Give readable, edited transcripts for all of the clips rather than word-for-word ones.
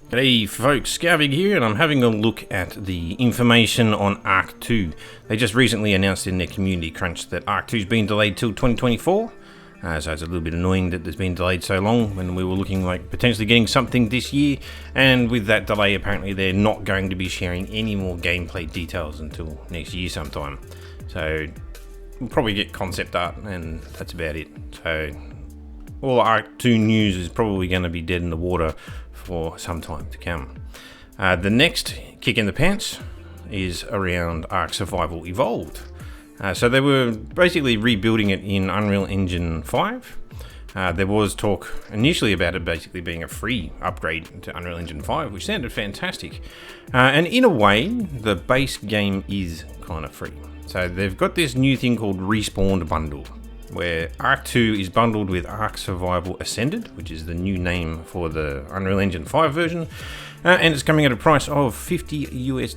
G'day folks, Skarvig here, and I'm having a look at the information on Ark 2. They just recently announced in their community crunch that Ark 2's been delayed till 2024. So it's a little bit annoying that it's been delayed so long when we were looking like potentially getting something this year. And with that delay, apparently they're not going to be sharing any more gameplay details until next year sometime. So we'll probably get concept art and that's about it. So all Ark 2 news is probably going to be dead in the water for some time to come. The next kick in the pants is around Ark Survival Evolved. So they were basically rebuilding it in Unreal Engine 5. There was talk initially about it basically being a free upgrade to Unreal Engine 5, which sounded fantastic. And in a way, the base game is kind of free. So they've got this new thing called Respawned Bundle, where Ark 2 is bundled with Ark Survival Ascended, which is the new name for the Unreal Engine 5 version, and it's coming at a price of $50 US.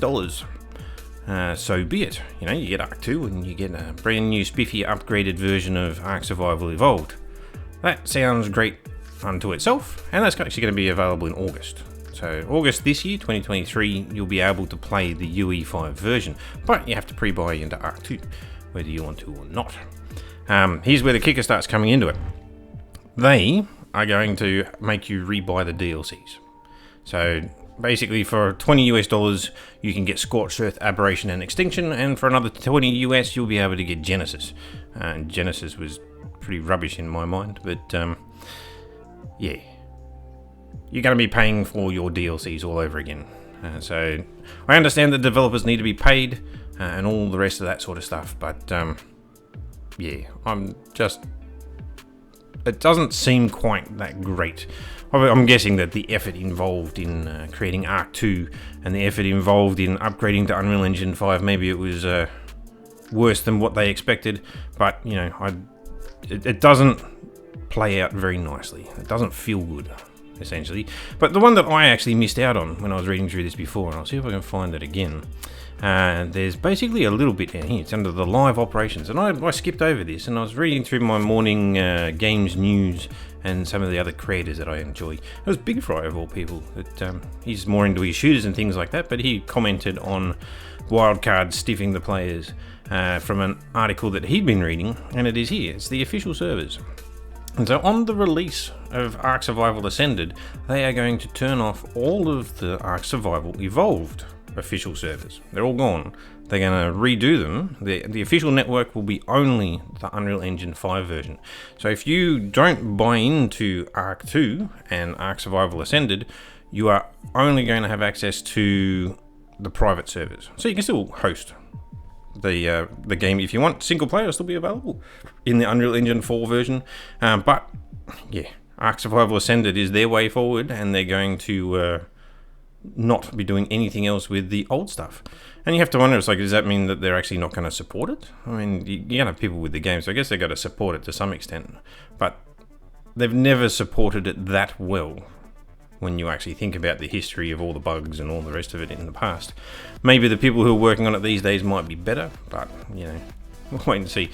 So be it. You know, you get Ark 2 and you get a brand new spiffy upgraded version of Ark Survival Evolved. That sounds great unto itself, and that's actually going to be available in August. So August this year, 2023, you'll be able to play the UE4 version, but you have to pre-buy into Ark 2, whether you want to or not. Here's where the kicker starts coming into it. They are going to make you rebuy the DLCs. So basically for $20 US, you can get Scorched Earth, Aberration and Extinction, and for another $20 US, you'll be able to get Genesis. And Genesis was pretty rubbish in my mind, but yeah. You're going to be paying for your DLCs all over again. So I understand that developers need to be paid and all the rest of that sort of stuff, but yeah, it doesn't seem quite that great. I'm guessing that the effort involved in creating Ark 2 and the effort involved in upgrading to Unreal Engine 5, maybe it was worse than what they expected, but you know, it doesn't play out very nicely. It doesn't feel good, essentially. But the one that I actually missed out on when I was reading through this before, and I'll see if I can find it again. There's basically a little bit down here. It's under the live operations, and I skipped over this, and I was reading through my morning games news and some of the other creators that I enjoy. It was Big Fry of all people. He's more into his shooters and things like that, but he commented on wildcards stiffing the players from an article that he'd been reading, and it is here. It's the official servers. And so on the release of Ark Survival Ascended, they are going to turn off all of the Ark Survival Evolved official servers. They're all gone. They're going to redo them. The official network will be only the Unreal Engine 5 version. So if you don't buy into Ark 2 and Ark Survival Ascended, you are only going to have access to the private servers. So you can still host the game if you want. Single player will still be available in the Unreal Engine 4 version. But yeah, Ark Survival Ascended is their way forward, and they're going to not be doing anything else with the old stuff. And you have to wonder, it's like, does that mean that they're actually not going to support it? I mean, you're going to have people with the game, so I guess they've got to support it to some extent. But they've never supported it that well when you actually think about the history of all the bugs and all the rest of it in the past. Maybe the people who are working on it these days might be better, but, you know, we'll wait and see.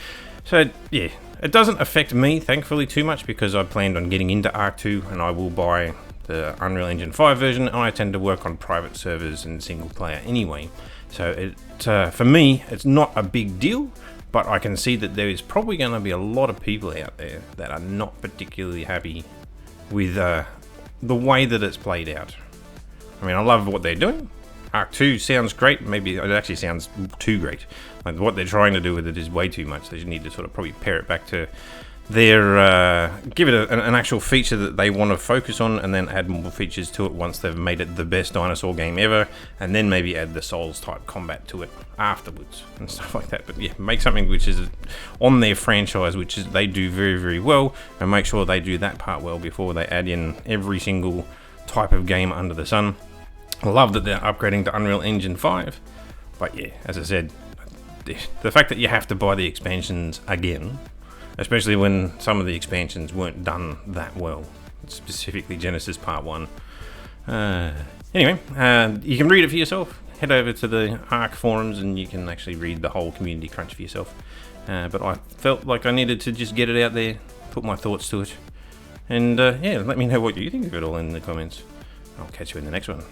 So, yeah, it doesn't affect me, thankfully, too much, because I planned on getting into Ark 2, and I will buy the Unreal Engine 5 version, and I tend to work on private servers and single player anyway. So for me, it's not a big deal, but I can see that there is probably going to be a lot of people out there that are not particularly happy with the way that it's played out. I mean, I love what they're doing. Ark 2 sounds great. Maybe it actually sounds too great. Like, what they're trying to do with it is way too much. They just need to sort of probably pare it back to give it an actual feature that they want to focus on, and then add more features to it once they've made it the best dinosaur game ever, and then maybe add the Souls type combat to it afterwards and stuff like that. But yeah, make something which is on their franchise, which is they do very, very well, and make sure they do that part well before they add in every single type of game under the sun. I love that they're upgrading to Unreal Engine 5, but yeah, as I said, the fact that you have to buy the expansions again, especially when some of the expansions weren't done that well, specifically Genesis Part 1. Anyway, you can read it for yourself. Head over to the Ark forums and you can actually read the whole community crunch for yourself. But I felt like I needed to just get it out there, put my thoughts to it. And yeah, let me know what you think of it all in the comments. I'll catch you in the next one.